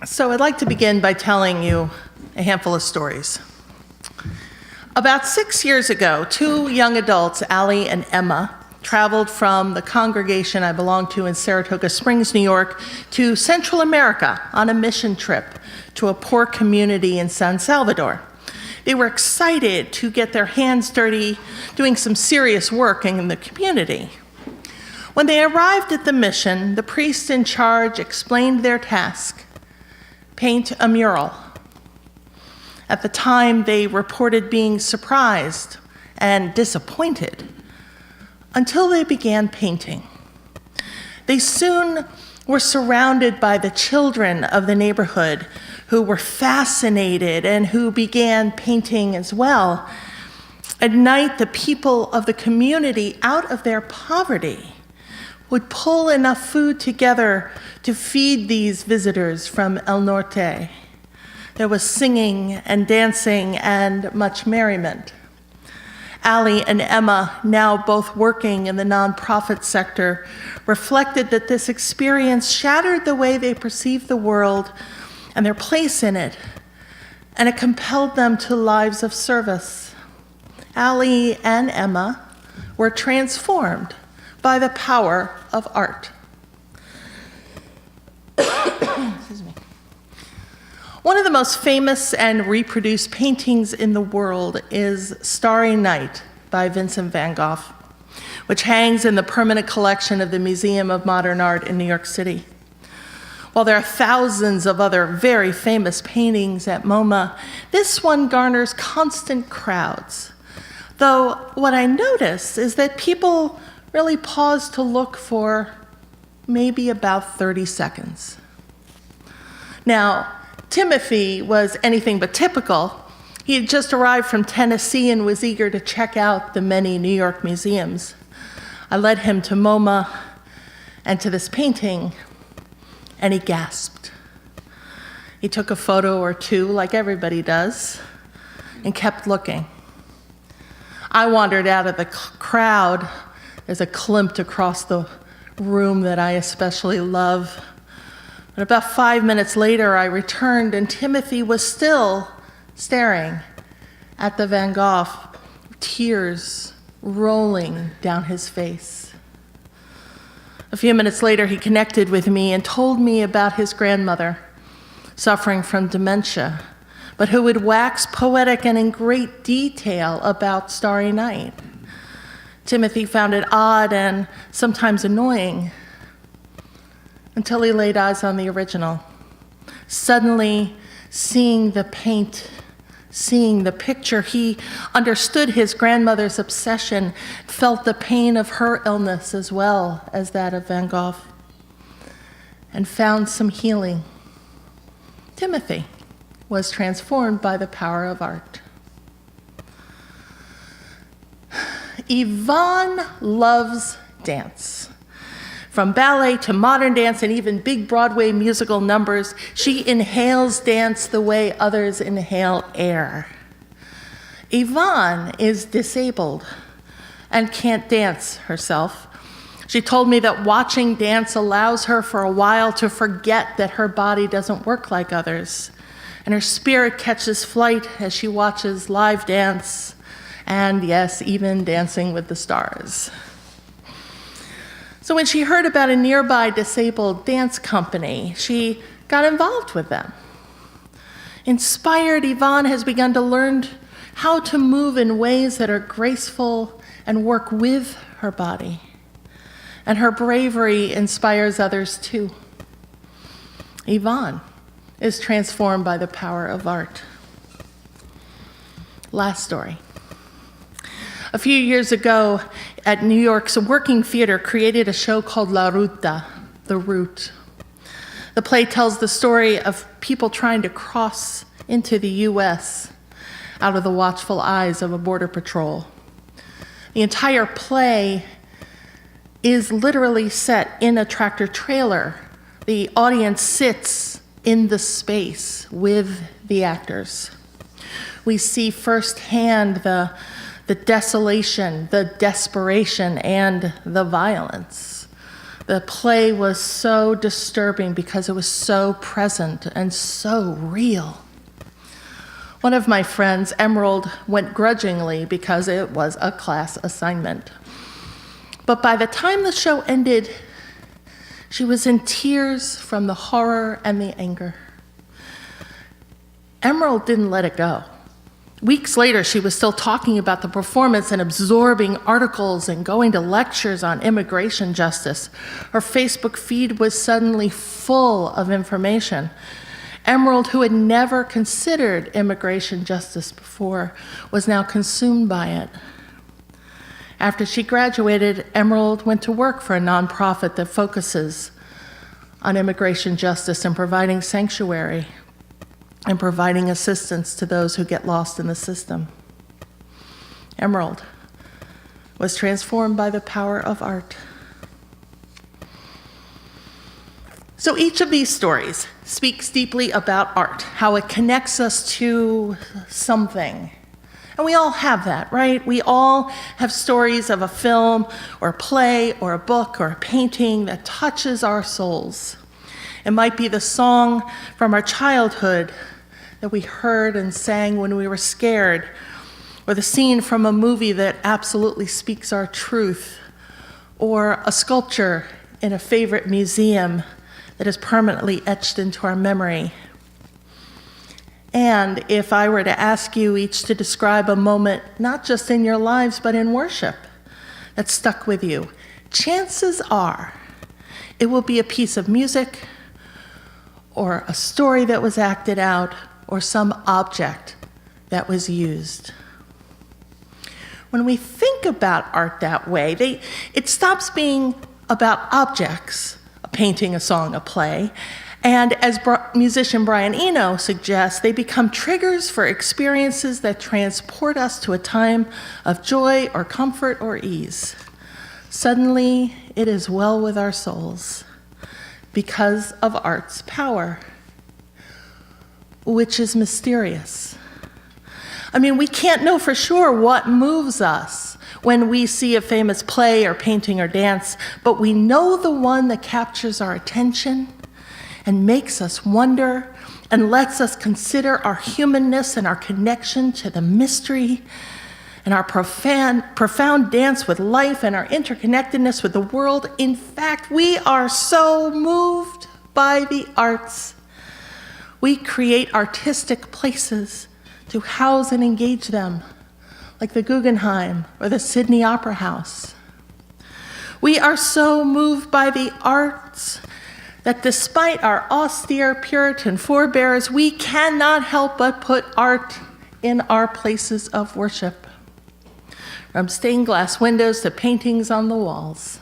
So I'd like to begin by telling you a handful of stories. About 6 years ago, two young adults, Allie and Emma, traveled from the congregation I belong to in Saratoga Springs, New York, to Central America on a mission trip to a poor community in San Salvador. They were excited to get their hands dirty doing some serious work in the community. When they arrived at the mission, the priest in charge explained their task: paint a mural. At the time, they reported being surprised and disappointed until they began painting. They soon were surrounded by the children of the neighborhood who were fascinated and who began painting as well. At night, the people of the community, out of their poverty, would pull enough food together to feed these visitors from El Norte. There was singing and dancing and much merriment. Allie and Emma, now both working in the nonprofit sector, reflected that this experience shattered the way they perceived the world and their place in it, and it compelled them to lives of service. Allie and Emma were transformed by the power of art. Excuse me. One of the most famous and reproduced paintings in the world is Starry Night by Vincent van Gogh, which hangs in the permanent collection of the Museum of Modern Art in New York City. While there are thousands of other very famous paintings at MoMA, this one garners constant crowds. Though what I notice is that people really pause to look for maybe about 30 seconds. Now, Timothy was anything but typical. He had just arrived from Tennessee and was eager to check out the many New York museums. I led him to MoMA and to this painting, and he gasped. He took a photo or two, like everybody does, and kept looking. I wandered out of the crowd. There's a Klimt across the room that I especially love. But about 5 minutes later, I returned, and Timothy was still staring at the Van Gogh, tears rolling down his face. A few minutes later, he connected with me and told me about his grandmother, suffering from dementia, but who would wax poetic and in great detail about Starry Night. Timothy found it odd and sometimes annoying until he laid eyes on the original. Suddenly, seeing the paint, seeing the picture, he understood his grandmother's obsession, felt the pain of her illness as well as that of Van Gogh, and found some healing. Timothy was transformed by the power of art. Yvonne loves dance. From ballet to modern dance and even big Broadway musical numbers, she inhales dance the way others inhale air. Yvonne is disabled and can't dance herself. She told me that watching dance allows her for a while to forget that her body doesn't work like others, and her spirit catches flight as she watches live dance, and yes, even Dancing with the Stars. So when she heard about a nearby disabled dance company, she got involved with them. Inspired, Yvonne has begun to learn how to move in ways that are graceful and work with her body. And her bravery inspires others too. Yvonne is transformed by the power of art. Last story. A few years ago, at New York's Working Theater created a show called La Ruta, The Route. The play tells the story of people trying to cross into the U.S. out of the watchful eyes of a border patrol. The entire play is literally set in a tractor trailer. The audience sits in the space with the actors. We see firsthand the desolation, the desperation, and the violence. The play was so disturbing because it was so present and so real. One of my friends, Emerald, went grudgingly because it was a class assignment. But by the time the show ended, she was in tears from the horror and the anger. Emerald didn't let it go. Weeks later, she was still talking about the performance and absorbing articles and going to lectures on immigration justice. Her Facebook feed was suddenly full of information. Emerald, who had never considered immigration justice before, was now consumed by it. After she graduated, Emerald went to work for a nonprofit that focuses on immigration justice and providing sanctuary and providing assistance to those who get lost in the system. Emerald was transformed by the power of art. So each of these stories speaks deeply about art, how it connects us to something. And we all have that, right? We all have stories of a film or a play or a book or a painting that touches our souls. It might be the song from our childhood that we heard and sang when we were scared, or the scene from a movie that absolutely speaks our truth, or a sculpture in a favorite museum that is permanently etched into our memory. And if I were to ask you each to describe a moment, not just in your lives, but in worship, that stuck with you, chances are it will be a piece of music, or a story that was acted out, or some object that was used. When we think about art that way, it stops being about objects, a painting, a song, a play, and as musician Brian Eno suggests, they become triggers for experiences that transport us to a time of joy or comfort or ease. Suddenly, it is well with our souls because of art's power, which is mysterious. I mean, we can't know for sure what moves us when we see a famous play or painting or dance, but we know the one that captures our attention and makes us wonder and lets us consider our humanness and our connection to the mystery and our profound dance with life and our interconnectedness with the world. In fact, we are so moved by the arts. We create artistic places to house and engage them, like the Guggenheim or the Sydney Opera House. We are so moved by the arts that despite our austere Puritan forebears, we cannot help but put art in our places of worship, from stained glass windows to paintings on the walls.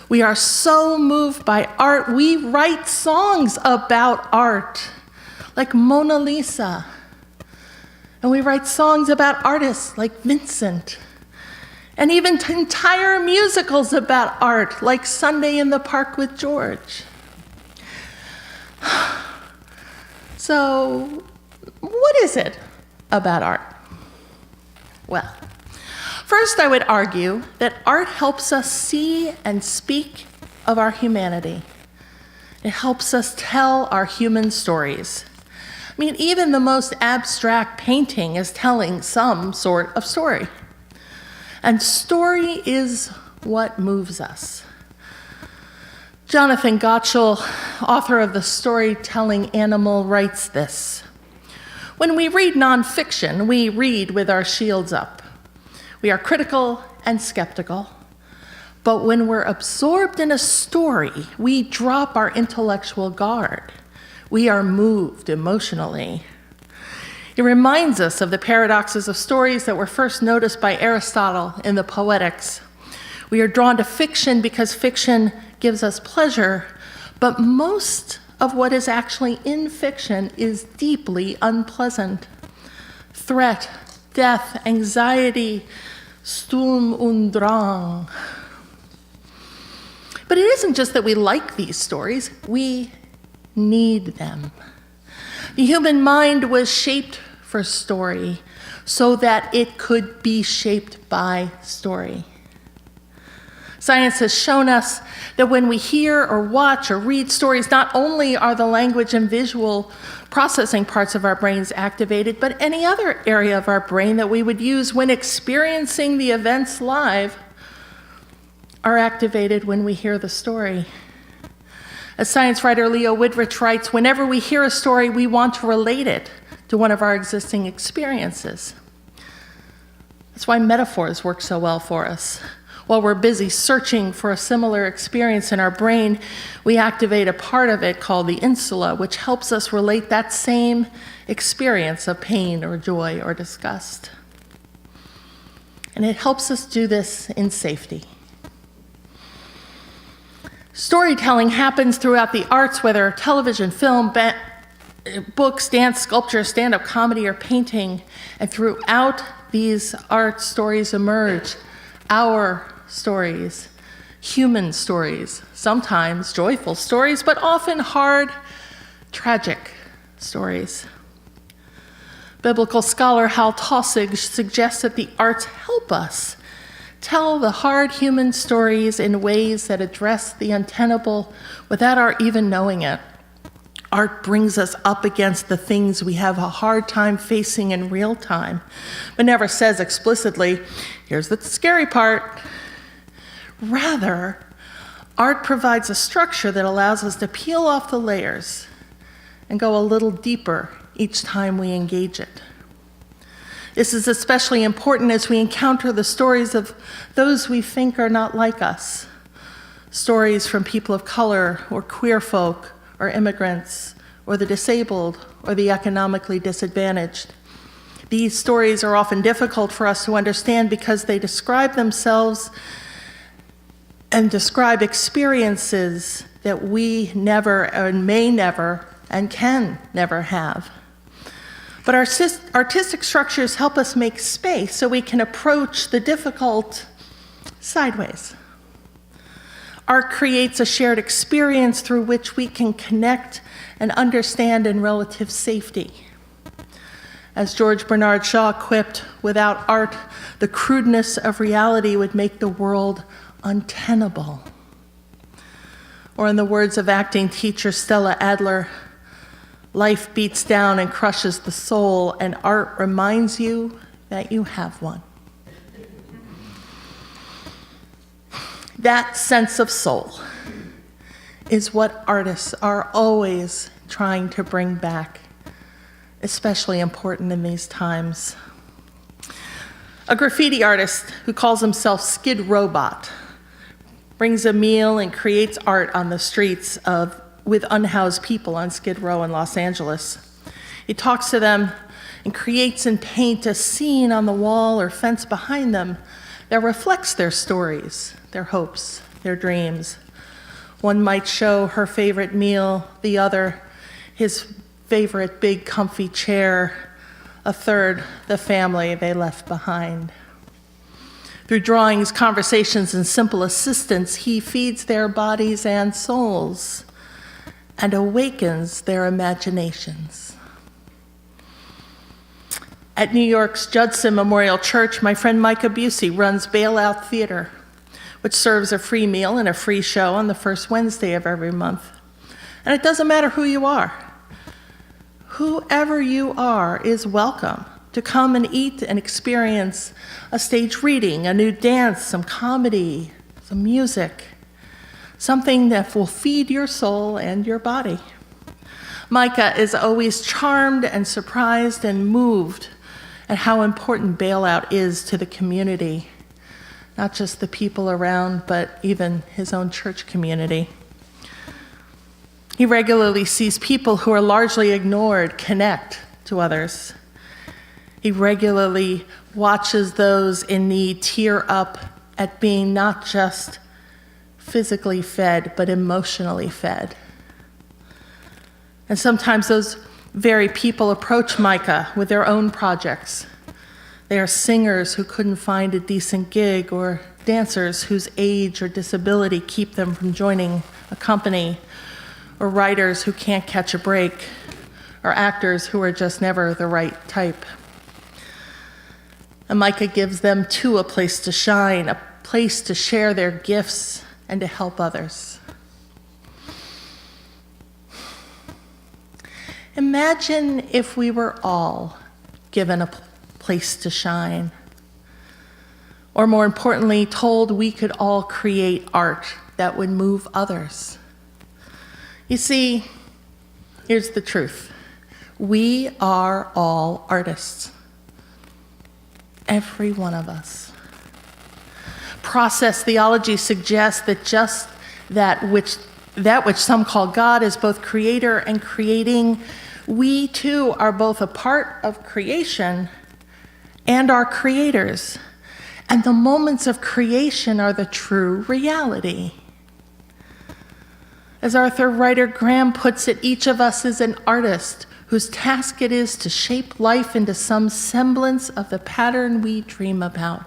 We are so moved by art, we write songs about art, like Mona Lisa. And we write songs about artists like Vincent. And even entire musicals about art, like Sunday in the Park with George. So, what is it about art? Well, first, I would argue that art helps us see and speak of our humanity. It helps us tell our human stories. I mean, even the most abstract painting is telling some sort of story. And story is what moves us. Jonathan Gottschall, author of The Storytelling Animal, writes this: "When we read nonfiction, we read with our shields up. We are critical and skeptical. But when we're absorbed in a story, we drop our intellectual guard. We are moved emotionally." It reminds us of the paradoxes of stories that were first noticed by Aristotle in the Poetics. We are drawn to fiction because fiction gives us pleasure, but most of what is actually in fiction is deeply unpleasant. Threat, death, anxiety, Sturm und Drang. But it isn't just that we like these stories, we need them. The human mind was shaped for story so that it could be shaped by story. Science has shown us that when we hear or watch or read stories, not only are the language and visual processing parts of our brains activated, but any other area of our brain that we would use when experiencing the events live are activated when we hear the story. As science writer Leo Woodrich writes, whenever we hear a story, we want to relate it to one of our existing experiences. That's why metaphors work so well for us. While we're busy searching for a similar experience in our brain, we activate a part of it called the insula, which helps us relate that same experience of pain or joy or disgust. And it helps us do this in safety. Storytelling happens throughout the arts, whether television, film, books, dance, sculpture, stand-up comedy, or painting. And throughout these art stories emerge our stories, human stories, sometimes joyful stories, but often hard, tragic stories. Biblical scholar Hal Taussig suggests that the arts help us tell the hard human stories in ways that address the untenable without our even knowing it. Art brings us up against the things we have a hard time facing in real time, but never says explicitly, here's the scary part. Rather, art provides a structure that allows us to peel off the layers and go a little deeper each time we engage it. This is especially important as we encounter the stories of those we think are not like us. Stories from people of color or queer folk or immigrants or the disabled or the economically disadvantaged. These stories are often difficult for us to understand because they describe themselves and describe experiences that we never and may never and can never have. But our artistic structures help us make space so we can approach the difficult sideways. Art creates a shared experience through which we can connect and understand in relative safety. As George Bernard Shaw quipped, without art, the crudeness of reality would make the world untenable. Or in the words of acting teacher Stella Adler, life beats down and crushes the soul, and art reminds you that you have one. That sense of soul is what artists are always trying to bring back, especially important in these times. A graffiti artist who calls himself Skid Robot brings a meal and creates art on the streets with unhoused people on Skid Row in Los Angeles. He talks to them and creates and paints a scene on the wall or fence behind them that reflects their stories, their hopes, their dreams. One might show her favorite meal, the other his favorite big comfy chair, a third the family they left behind. Through drawings, conversations, and simple assistance, he feeds their bodies and souls and awakens their imaginations. At New York's Judson Memorial Church, my friend Micah Busey runs Bailout Theater, which serves a free meal and a free show on the first Wednesday of every month. And it doesn't matter who you are. Whoever you are is welcome to come and eat and experience a stage reading, a new dance, some comedy, some music, something that will feed your soul and your body. Micah is always charmed and surprised and moved at how important Bailout is to the community, not just the people around, but even his own church community. He regularly sees people who are largely ignored connect to others. He regularly watches those in need tear up at being not just physically fed, but emotionally fed. And sometimes those very people approach Micah with their own projects. They are singers who couldn't find a decent gig, or dancers whose age or disability keep them from joining a company, or writers who can't catch a break, or actors who are just never the right type. And Micah gives them too a place to shine, a place to share their gifts and to help others. Imagine if we were all given a place to shine, or more importantly, told we could all create art that would move others. You see, here's the truth. We are all artists. Every one of us. Process theology suggests that just that which some call God is both creator and creating. We too are both a part of creation and are creators. And the moments of creation are the true reality. As Arthur Ryder Graham puts it, each of us is an artist whose task it is to shape life into some semblance of the pattern we dream about.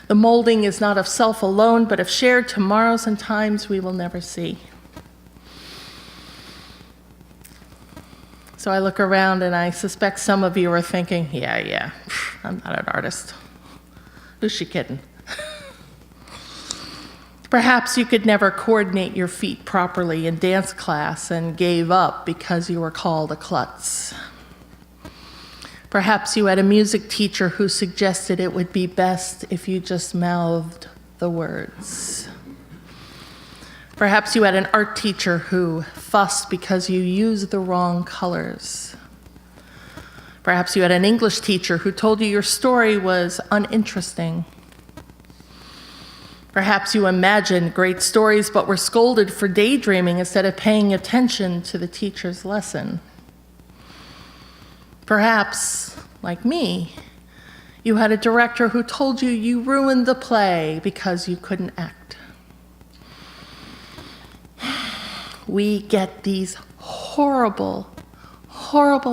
The molding is not of self alone, but of shared tomorrows and times we will never see. So I look around and I suspect some of you are thinking, yeah, I'm not an artist. Who's she kidding? Perhaps you could never coordinate your feet properly in dance class and gave up because you were called a klutz. Perhaps you had a music teacher who suggested it would be best if you just mouthed the words. Perhaps you had an art teacher who fussed because you used the wrong colors. Perhaps you had an English teacher who told you your story was uninteresting. Perhaps you imagined great stories but were scolded for daydreaming instead of paying attention to the teacher's lesson. Perhaps, like me, you had a director who told you you ruined the play because you couldn't act. We get these horrible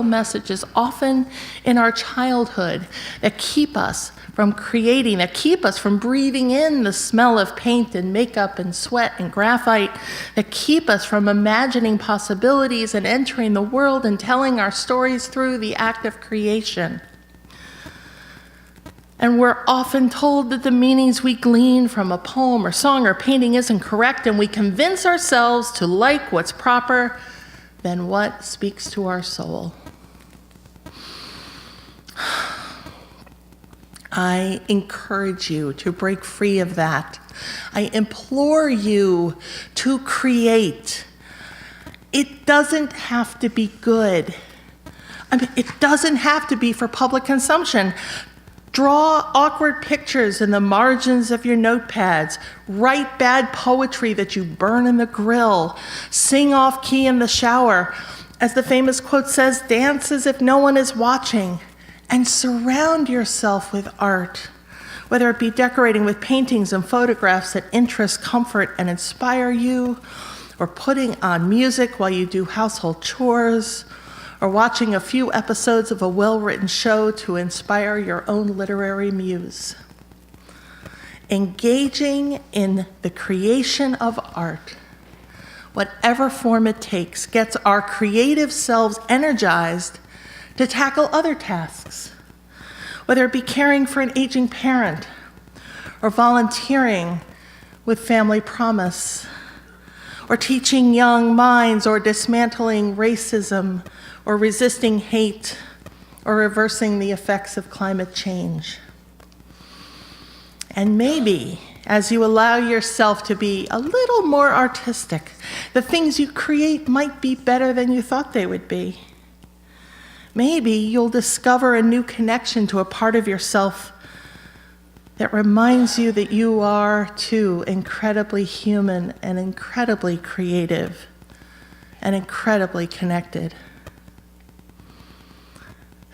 messages, often in our childhood, that keep us from creating, that keep us from breathing in the smell of paint and makeup and sweat and graphite, that keep us from imagining possibilities and entering the world and telling our stories through the act of creation. And we're often told that the meanings we glean from a poem or song or painting isn't correct, and we convince ourselves to like what's proper than what speaks to our soul. I encourage you to break free of that. I implore you to create. It doesn't have to be good. It doesn't have to be for public consumption. Draw awkward pictures in the margins of your notepads. Write bad poetry that you burn in the grill. Sing off key in the shower. As the famous quote says, dance as if no one is watching. And surround yourself with art, whether it be decorating with paintings and photographs that interest, comfort, and inspire you, or putting on music while you do household chores, or watching a few episodes of a well-written show to inspire your own literary muse. Engaging in the creation of art, whatever form it takes, gets our creative selves energized to tackle other tasks, whether it be caring for an aging parent, or volunteering with Family Promise, or teaching young minds, or dismantling racism, or resisting hate, or reversing the effects of climate change. And maybe, as you allow yourself to be a little more artistic, the things you create might be better than you thought they would be. Maybe you'll discover a new connection to a part of yourself that reminds you that you are, too, incredibly human and incredibly creative and incredibly connected.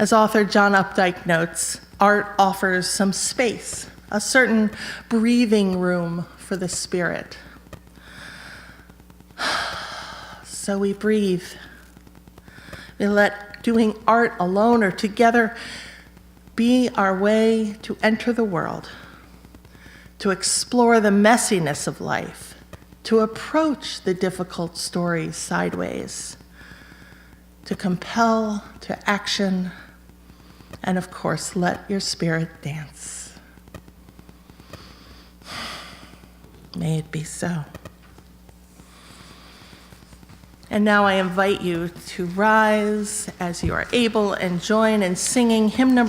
As author John Updike notes, art offers some space, a certain breathing room for the spirit. So we breathe. We let doing art alone or together be our way to enter the world, to explore the messiness of life, to approach the difficult stories sideways, to compel to action, and of course, let your spirit dance. May it be so. And now I invite you to rise as you are able and join in singing hymn number